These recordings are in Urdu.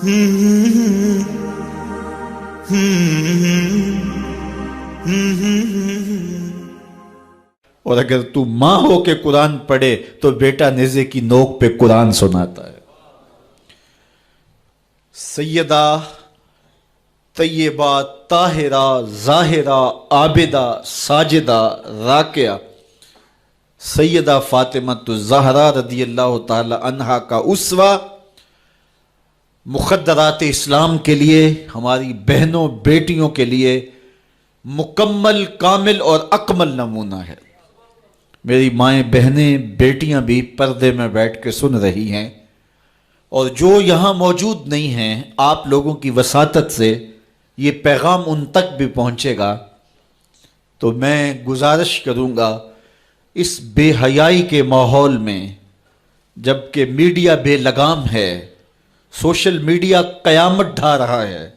اور اگر تو ماں ہو کے قرآن پڑھے تو بیٹا نیزے کی نوک پہ قرآن سناتا ہے۔ سیدہ طیبہ طاہرہ ظاہرہ عابدہ ساجدہ راکعہ سیدہ فاطمہ الزہرا رضی اللہ تعالی عنہا کا اسوہ مخدرات اسلام کے لیے، ہماری بہنوں بیٹیوں کے لیے مکمل کامل اور اکمل نمونہ ہے۔ میری مائیں بہنیں بیٹیاں بھی پردے میں بیٹھ کے سن رہی ہیں، اور جو یہاں موجود نہیں ہیں، آپ لوگوں کی وساطت سے یہ پیغام ان تک بھی پہنچے گا۔ تو میں گزارش کروں گا، اس بے حیائی کے ماحول میں جبکہ میڈیا بے لگام ہے، سوشل میڈیا قیامت ڈھا رہا ہے،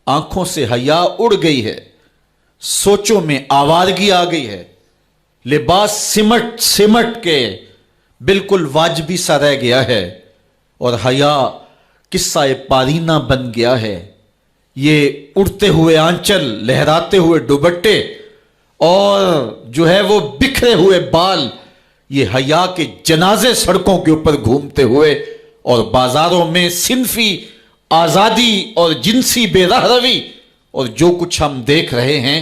آنکھوں سے حیا اڑ گئی ہے، سوچوں میں آوارگی آ گئی ہے، لباس سمٹ سمٹ کے بالکل واجبی سا رہ گیا ہے، اور حیا قصہ پارینہ بن گیا ہے۔ یہ اڑتے ہوئے آنچل، لہراتے ہوئے دوپٹے اور جو ہے وہ بکھرے ہوئے بال، یہ حیا کے جنازے سڑکوں کے اوپر گھومتے ہوئے، اور بازاروں میں صنفی آزادی اور جنسی بے رہروی اور جو کچھ ہم دیکھ رہے ہیں۔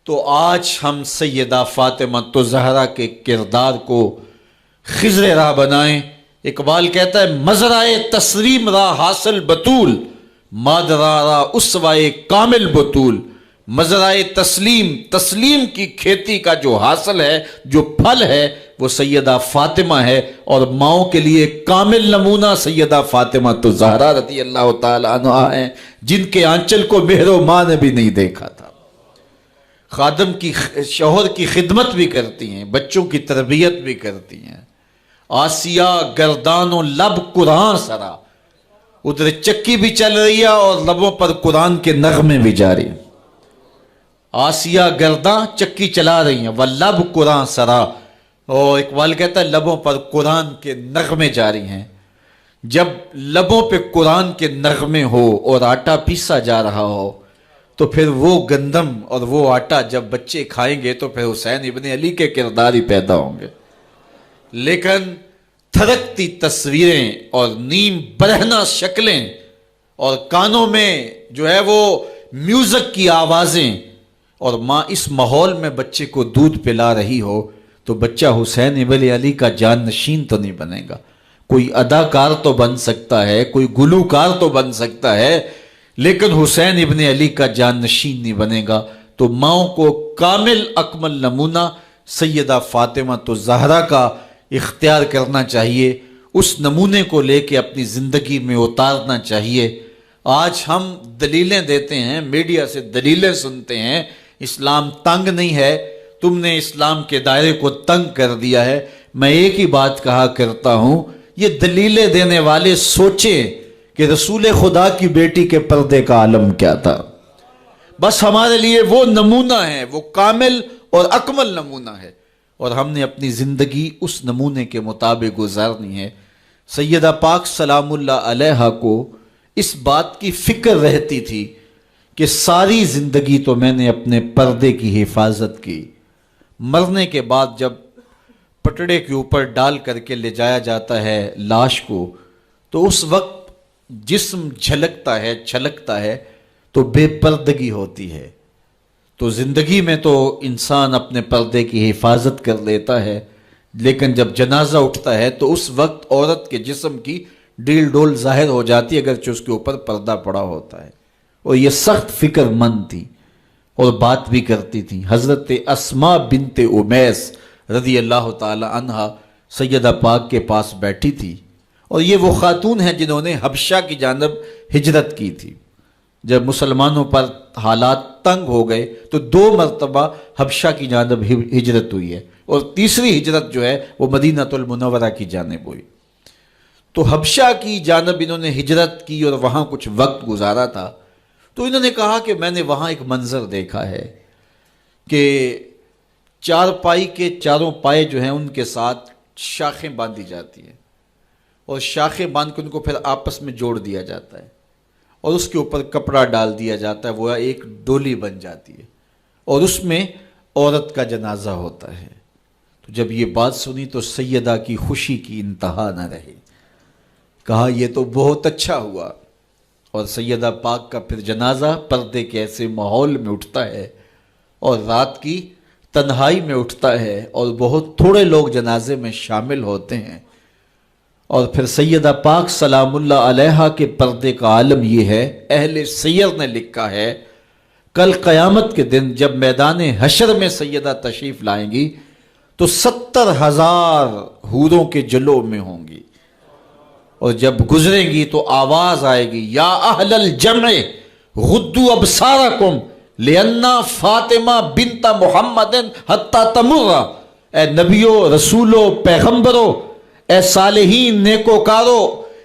تو آج ہم سیدہ فاطمہ الزہرا کے کردار کو خضر راہ بنائیں۔ اقبال کہتا ہے، مزرعہ تسلیم را حاصل بطول، مادرا را اسوائے کامل بطول۔ مزرعہ تسلیم کی کھیتی کا جو حاصل ہے، جو پھل ہے، وہ سیدہ فاطمہ ہے، اور ماؤں کے لیے کامل نمونہ سیدہ فاطمہ الزہرا رضی اللہ تعالی عنہا ہیں، جن کے آنچل کو مہر و ماں نے بھی نہیں دیکھا تھا۔ خادم کی شوہر کی خدمت بھی کرتی ہیں، بچوں کی تربیت بھی کرتی ہیں۔ آسیہ گردان و لب قرآن سرا، ادھر چکی بھی چل رہی ہے اور لبوں پر قرآن کے نغمے بھی جاری ہیں۔ آسیہ گرداں چکی چلا رہی ہیں، واللب قرآن سرا، اور اقبال کہتا ہے لبوں پر قرآن کے نغمے جاری ہیں۔ جب لبوں پہ قرآن کے نغمے ہو اور آٹا پیسا جا رہا ہو، تو پھر وہ گندم اور وہ آٹا جب بچے کھائیں گے تو پھر حسین ابن علی کے کردار ہی پیدا ہوں گے۔ لیکن تھرکتی تصویریں اور نیم برہنہ شکلیں اور کانوں میں جو ہے وہ میوزک کی آوازیں، اور ماں اس ماحول میں بچے کو دودھ پلا رہی ہو، تو بچہ حسین ابن علی کا جان نشین تو نہیں بنے گا۔ کوئی اداکار تو بن سکتا ہے، کوئی گلوکار تو بن سکتا ہے، لیکن حسین ابن علی کا جان نشین نہیں بنے گا۔ تو ماؤں کو کامل اکمل نمونہ سیدہ فاطمہ الزہرا کا اختیار کرنا چاہیے، اس نمونے کو لے کے اپنی زندگی میں اتارنا چاہیے۔ آج ہم دلیلیں دیتے ہیں، میڈیا سے دلیلیں سنتے ہیں، اسلام تنگ نہیں ہے، تم نے اسلام کے دائرے کو تنگ کر دیا ہے۔ میں ایک ہی بات کہا کرتا ہوں، یہ دلیلیں دینے والے سوچیں کہ رسول خدا کی بیٹی کے پردے کا عالم کیا تھا۔ بس ہمارے لیے وہ نمونہ ہے، وہ کامل اور اکمل نمونہ ہے، اور ہم نے اپنی زندگی اس نمونے کے مطابق گزارنی ہے۔ سیدہ پاک سلام اللہ علیہا کو اس بات کی فکر رہتی تھی کہ ساری زندگی تو میں نے اپنے پردے کی حفاظت کی، مرنے کے بعد جب پٹڑے کے اوپر ڈال کر کے لے جایا جاتا ہے لاش کو، تو اس وقت جسم جھلکتا ہے چھلکتا ہے تو بے پردگی ہوتی ہے۔ تو زندگی میں تو انسان اپنے پردے کی حفاظت کر لیتا ہے، لیکن جب جنازہ اٹھتا ہے تو اس وقت عورت کے جسم کی ڈیل ڈول ظاہر ہو جاتی ہے، اگرچہ اس کے اوپر پردہ پڑا ہوتا ہے۔ اور یہ سخت فکر مند تھی اور بات بھی کرتی تھی۔ حضرت اسماء بنت امیس رضی اللہ تعالی عنہا سیدہ پاک کے پاس بیٹھی تھی، اور یہ وہ خاتون ہیں جنہوں نے حبشہ کی جانب ہجرت کی تھی۔ جب مسلمانوں پر حالات تنگ ہو گئے تو 2 مرتبہ حبشہ کی جانب ہجرت ہوئی ہے، اور تیسری ہجرت جو ہے وہ مدینہ المنورہ کی جانب ہوئی۔ تو حبشہ کی جانب انہوں نے ہجرت کی اور وہاں کچھ وقت گزارا تھا۔ تو انہوں نے کہا کہ میں نے وہاں ایک منظر دیکھا ہے کہ چارپائی کے چاروں پائے جو ہیں ان کے ساتھ شاخیں باندھی جاتی ہیں، اور شاخیں باندھ کے ان کو پھر آپس میں جوڑ دیا جاتا ہے اور اس کے اوپر کپڑا ڈال دیا جاتا ہے، وہ ایک ڈولی بن جاتی ہے اور اس میں عورت کا جنازہ ہوتا ہے۔ تو جب یہ بات سنی تو سیدہ کی خوشی کی انتہا نہ رہی، کہا یہ تو بہت اچھا ہوا۔ اور سیدہ پاک کا پھر جنازہ پردے کے ایسے ماحول میں اٹھتا ہے اور رات کی تنہائی میں اٹھتا ہے اور بہت تھوڑے لوگ جنازے میں شامل ہوتے ہیں۔ اور پھر سیدہ پاک سلام اللہ علیہا کے پردے کا عالم یہ ہے، اہل سیر نے لکھا ہے کل قیامت کے دن جب میدان حشر میں سیدہ تشریف لائیں گی تو 70,000 حوروں کے جلو میں ہوں گی، اور جب گزریں گی تو آواز آئے گی یا اہل الجمع غدوا ابصارکم لأن فاطمہ بنت محمد حتی تمر، اے نبیو، رسولو، پیغمبرو، اے صالحین، نیکوکارو،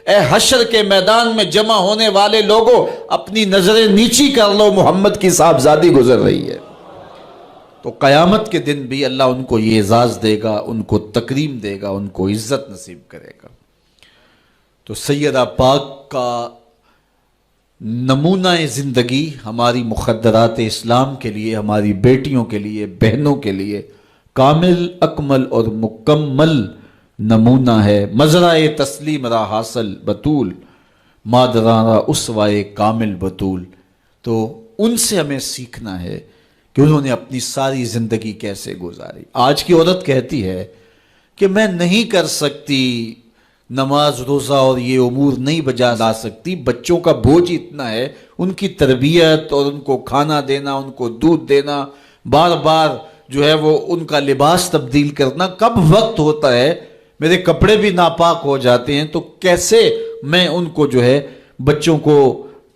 اے حشر کے میدان میں جمع ہونے والے لوگوں، اپنی نظریں نیچی کر لو، محمد کی صاحبزادی گزر رہی ہے۔ تو قیامت کے دن بھی اللہ ان کو یہ اعزاز دے گا، ان کو تکریم دے گا، ان کو عزت نصیب کرے گا۔ تو سیدہ پاک کا نمونہ زندگی ہماری مخدرات اسلام کے لیے، ہماری بیٹیوں کے لیے، بہنوں کے لیے کامل، اکمل اور مکمل نمونہ ہے۔ مزرعہ تسلیم را حاصل بطول، مادران را اسوائے کامل بطول۔ تو ان سے ہمیں سیکھنا ہے کہ انہوں نے اپنی ساری زندگی کیسے گزاری۔ آج کی عورت کہتی ہے کہ میں نہیں کر سکتی نماز، روزہ اور یہ امور نہیں بجا لا سکتی، بچوں کا بوجھ اتنا ہے، ان کی تربیت اور ان کو کھانا دینا، ان کو دودھ دینا، بار بار جو ہے وہ ان کا لباس تبدیل کرنا، کب وقت ہوتا ہے، میرے کپڑے بھی ناپاک ہو جاتے ہیں، تو کیسے میں ان کو جو ہے بچوں کو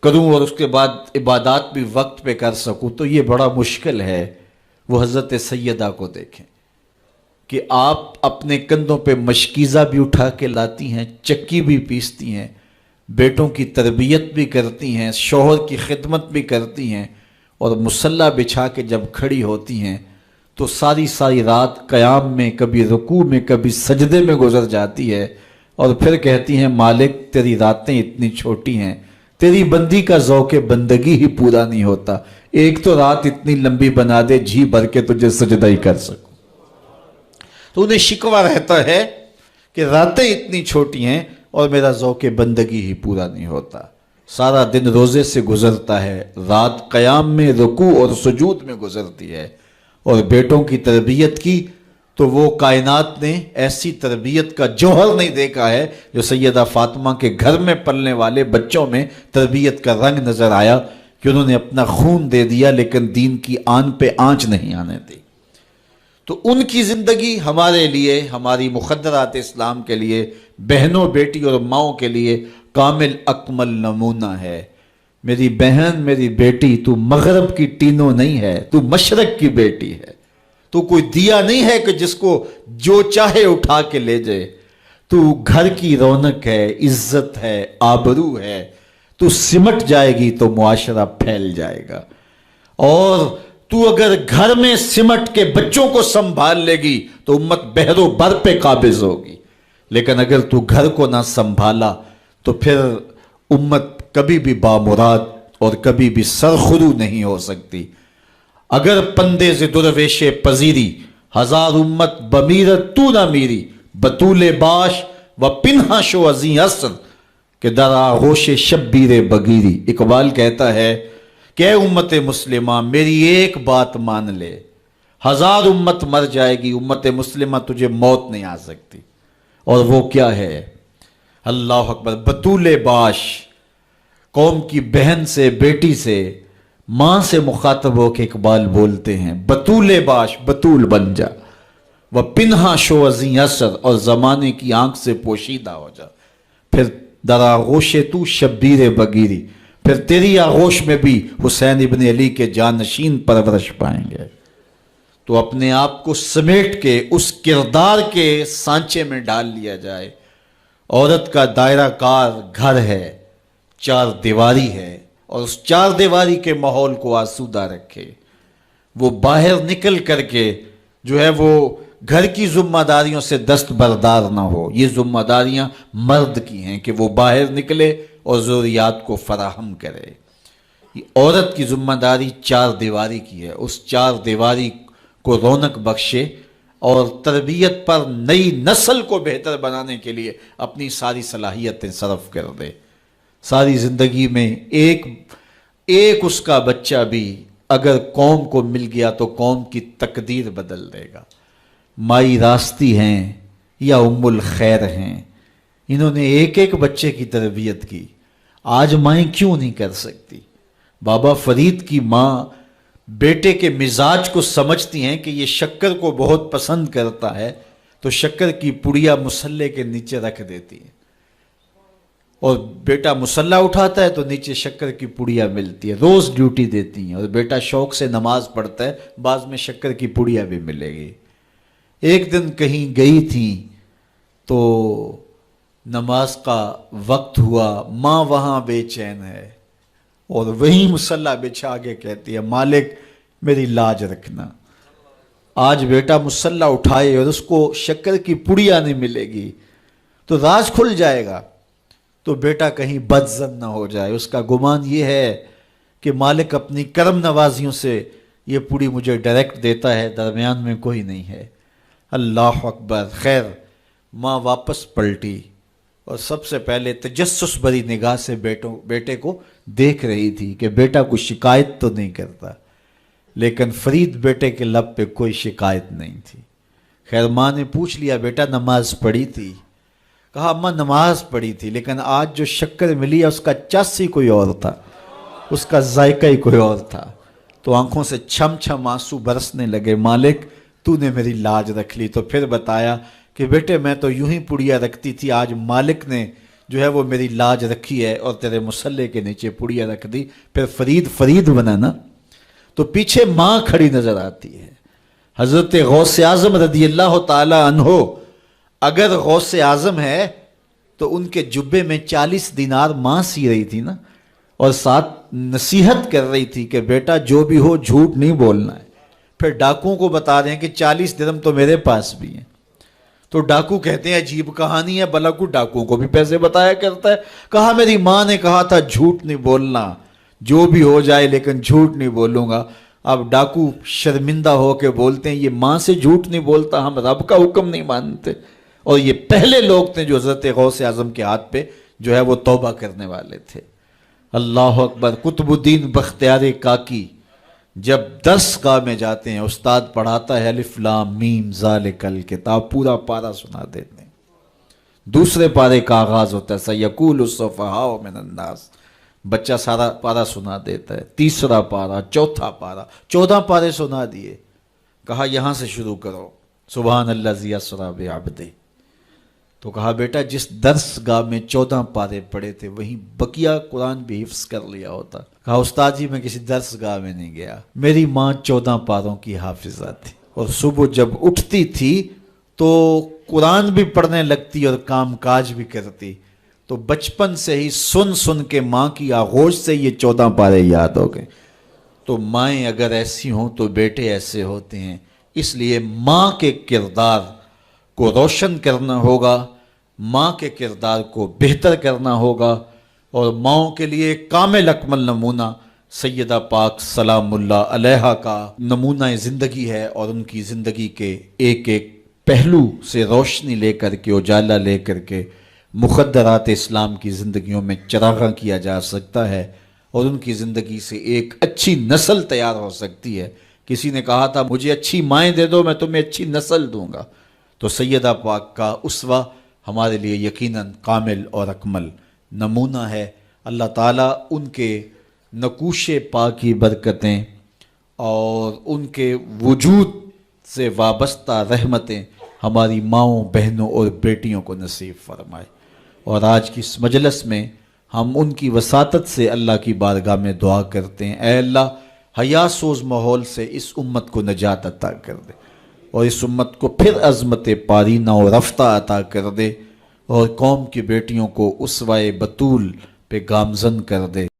کروں اور اس کے بعد عبادات بھی وقت پہ کر سکوں، تو یہ بڑا مشکل ہے۔ وہ حضرت سیدہ کو دیکھیں کہ آپ اپنے کندھوں پہ مشکیزہ بھی اٹھا کے لاتی ہیں، چکی بھی پیستی ہیں، بیٹوں کی تربیت بھی کرتی ہیں، شوہر کی خدمت بھی کرتی ہیں، اور مصلی بچھا کے جب کھڑی ہوتی ہیں تو ساری ساری رات قیام میں، کبھی رکوع میں، کبھی سجدے میں گزر جاتی ہے، اور پھر کہتی ہیں مالک تیری راتیں اتنی چھوٹی ہیں، تیری بندی کا ذوق بندگی ہی پورا نہیں ہوتا، ایک تو رات اتنی لمبی بنا دے جی بھر کے تجھے سجدہ ہی کر سکوں۔ تو انہیں شکوہ رہتا ہے کہ راتیں اتنی چھوٹی ہیں اور میرا ذوق بندگی ہی پورا نہیں ہوتا۔ سارا دن روزے سے گزرتا ہے، رات قیام میں، رکوع اور سجود میں گزرتی ہے، اور بیٹوں کی تربیت کی تو وہ کائنات نے ایسی تربیت کا جوہر نہیں دیکھا ہے جو سیدہ فاطمہ کے گھر میں پلنے والے بچوں میں تربیت کا رنگ نظر آیا، کہ انہوں نے اپنا خون دے دیا لیکن دین کی آن پہ آنچ نہیں آنے دی۔ تو ان کی زندگی ہمارے لیے، ہماری مخدرات اسلام کے لیے، بہنوں، بیٹی اور ماؤں کے لیے کامل اکمل نمونہ ہے۔ میری بہن، میری بیٹی، تو مغرب کی ٹینو نہیں ہے، تو مشرق کی بیٹی ہے، تو کوئی دیا نہیں ہے کہ جس کو جو چاہے اٹھا کے لے جائے، تو گھر کی رونق ہے، عزت ہے، آبرو ہے، تو سمٹ جائے گی تو معاشرہ پھیل جائے گا، اور تو اگر گھر میں سمٹ کے بچوں کو سنبھال لے گی تو امت بحر و بر پہ قابض ہوگی، لیکن اگر تو گھر کو نہ سنبھالا تو پھر امت کبھی بھی بامراد اور کبھی بھی سرخرو نہیں ہو سکتی۔ اگر پندے ز درویش پذیری، ہزار امت بمیرت تو نہ میری، بطول باش و پنہا شو ازیں اثر کہ در آغوش شبیر بگیری۔ اقبال کہتا ہے کہ اے امت مسلمہ میری ایک بات مان لے، ہزار امت مر جائے گی، امت مسلمہ تجھے موت نہیں آ سکتی، اور وہ کیا ہے؟ اللہ اکبر، بطول باش، قوم کی بہن سے، بیٹی سے، ماں سے مخاطب ہو کے اقبال بولتے ہیں بطول باش، بطول بن جا، وہ پنہا شو ازیں اثر، اور زمانے کی آنکھ سے پوشیدہ ہو جا، پھر در آغوش تو شبیر بگیری، پھر تیری آغوش میں بھی حسین ابن علی کے جانشین پرورش پائیں گے۔ تو اپنے آپ کو سمیٹ کے اس کردار کے سانچے میں ڈال لیا جائے۔ عورت کا دائرہ کار گھر ہے، چار دیواری ہے، اور اس چار دیواری کے ماحول کو آسودہ رکھے۔ وہ باہر نکل کر کے جو ہے وہ گھر کی ذمہ داریوں سے دستبردار نہ ہو. یہ ذمہ داریاں مرد کی ہیں کہ وہ باہر نکلے اور ضروریات کو فراہم کرے. عورت کی ذمہ داری چار دیواری کی ہے. اس چار دیواری کو رونق بخشے اور تربیت پر نئی نسل کو بہتر بنانے کے لیے اپنی ساری صلاحیتیں صرف کر دے. ساری زندگی میں ایک اس کا بچہ بھی اگر قوم کو مل گیا تو قوم کی تقدیر بدل دے گا. مائی راستی ہیں یا ام الخیر ہیں، انہوں نے ایک بچے کی تربیت کی. آج مائیں کیوں نہیں کر سکتی؟ بابا فرید کی ماں بیٹے کے مزاج کو سمجھتی ہیں کہ یہ شکر کو بہت پسند کرتا ہے تو شکر کی پڑیا مصلے کے نیچے رکھ دیتی ہیں، اور بیٹا مصلہ اٹھاتا ہے تو نیچے شکر کی پڑیا ملتی ہے. روز ڈیوٹی دیتی ہیں، اور بیٹا شوق سے نماز پڑھتا ہے، بعض میں شکر کی پڑیا بھی ملے گی. ایک دن کہیں گئی تھی تو نماز کا وقت ہوا، ماں وہاں بے چین ہے اور وہیں مصلہ بچھا کے کہتی ہے مالک میری لاج رکھنا. آج بیٹا مصلہ اٹھائے اور اس کو شکر کی پڑیا نہیں ملے گی تو راز کھل جائے گا، تو بیٹا کہیں بدظن نہ ہو جائے. اس کا گمان یہ ہے کہ مالک اپنی کرم نوازیوں سے یہ پوری مجھے ڈائریکٹ دیتا ہے، درمیان میں کوئی نہیں ہے. اللہ اکبر. خیر ماں واپس پلٹی اور سب سے پہلے تجسس بھری نگاہ سے بیٹے کو دیکھ رہی تھی کہ بیٹا کوئی شکایت تو نہیں کرتا، لیکن فرید بیٹے کے لب پہ کوئی شکایت نہیں تھی. خیر ماں نے پوچھ لیا بیٹا نماز پڑھی تھی؟ کہا اماں نماز پڑھی تھی، لیکن آج جو شکر ملی ہے اس کا چس ہی کوئی اور تھا، اس کا ذائقہ ہی کوئی اور تھا. تو آنکھوں سے چھم چھم آنسو برسنے لگے. مالک تو نے میری لاج رکھ لی. تو پھر بتایا کہ بیٹے میں تو یوں ہی پڑیا رکھتی تھی، آج مالک نے جو ہے وہ میری لاج رکھی ہے اور تیرے مصلے کے نیچے پڑیا رکھ دی. پھر فرید بنا نا. تو پیچھے ماں کھڑی نظر آتی ہے، حضرت غوث اعظم رضی اللہ تعالی عنہ. اگر غوث اعظم ہے تو ان کے جبے میں 40 دینار ماں سی رہی تھی نا، اور ساتھ نصیحت کر رہی تھی کہ بیٹا جو بھی ہو جھوٹ نہیں بولنا ہے. پھر ڈاکوؤں کو بتا رہے ہیں کہ 40 درہم تو میرے پاس بھی ہیں. تو ڈاکو کہتے ہیں عجیب کہانی ہے، بلا کو ڈاکوؤں کو بھی پیسے بتایا کرتا ہے. کہا میری ماں نے کہا تھا جھوٹ نہیں بولنا، جو بھی ہو جائے لیکن جھوٹ نہیں بولوں گا. اب ڈاکو شرمندہ ہو کے بولتے ہیں یہ ماں سے جھوٹ نہیں بولتا، ہم رب کا حکم نہیں مانتے. اور یہ پہلے لوگ تھے جو حضرت غوث اعظم کے ہاتھ پہ جو ہے وہ توبہ کرنے والے تھے. اللہ اکبر. قطب الدین بختیار کاکی جب درس گاہ میں جاتے ہیں، استاد پڑھاتا ہے الف لام میم ذالک الکتاب، پورا پارہ سنا دیتے ہیں. دوسرے پارے کا آغاز ہوتا ہے سیقول السفہاء من الناس، بچہ سارا پارہ سنا دیتا ہے. تیسرا پارہ، چوتھا پارہ، 14 پارے سنا دیے. کہا یہاں سے شروع کرو، سبحان الذی اسری بعبدہ. تو کہا بیٹا جس درس گاہ میں 14 پارے پڑے تھے وہیں بقیہ قرآن بھی حفظ کر لیا ہوتا. کہا استاد جی میں کسی درس گاہ میں نہیں گیا، میری ماں 14 پاروں کی حافظہ تھی، اور صبح جب اٹھتی تھی تو قرآن بھی پڑھنے لگتی اور کام کاج بھی کرتی. تو بچپن سے ہی سن کے ماں کی آغوش سے یہ 14 پارے یاد ہو گئے. تو مائیں اگر ایسی ہوں تو بیٹے ایسے ہوتے ہیں. اس لیے ماں کے کردار کو روشن کرنا ہوگا، ماں کے کردار کو بہتر کرنا ہوگا، اور ماؤں کے لیے کامل اکمل نمونہ سیدہ پاک سلام اللہ علیہا کا نمونہ زندگی ہے. اور ان کی زندگی کے ایک پہلو سے روشنی لے کر کے، اجالا لے کر کے مخدرات اسلام کی زندگیوں میں چراغاں کیا جا سکتا ہے، اور ان کی زندگی سے ایک اچھی نسل تیار ہو سکتی ہے. کسی نے کہا تھا مجھے اچھی مائیں دے دو میں تمہیں اچھی نسل دوں گا. تو سیدہ پاک کا اسوہ ہمارے لیے یقیناً کامل اور اکمل نمونہ ہے. اللہ تعالیٰ ان کے نقوش پاک کی برکتیں اور ان کے وجود سے وابستہ رحمتیں ہماری ماؤں، بہنوں اور بیٹیوں کو نصیب فرمائے. اور آج کی اس مجلس میں ہم ان کی وساطت سے اللہ کی بارگاہ میں دعا کرتے ہیں، اے اللہ حیا سوز ماحول سے اس امت کو نجات عطا کر دے، اور اس امت کو پھر عظمت پارینہ و رفتہ عطا کر دے، اور قوم کی بیٹیوں کو اسوہ بطول پہ گامزن کر دے.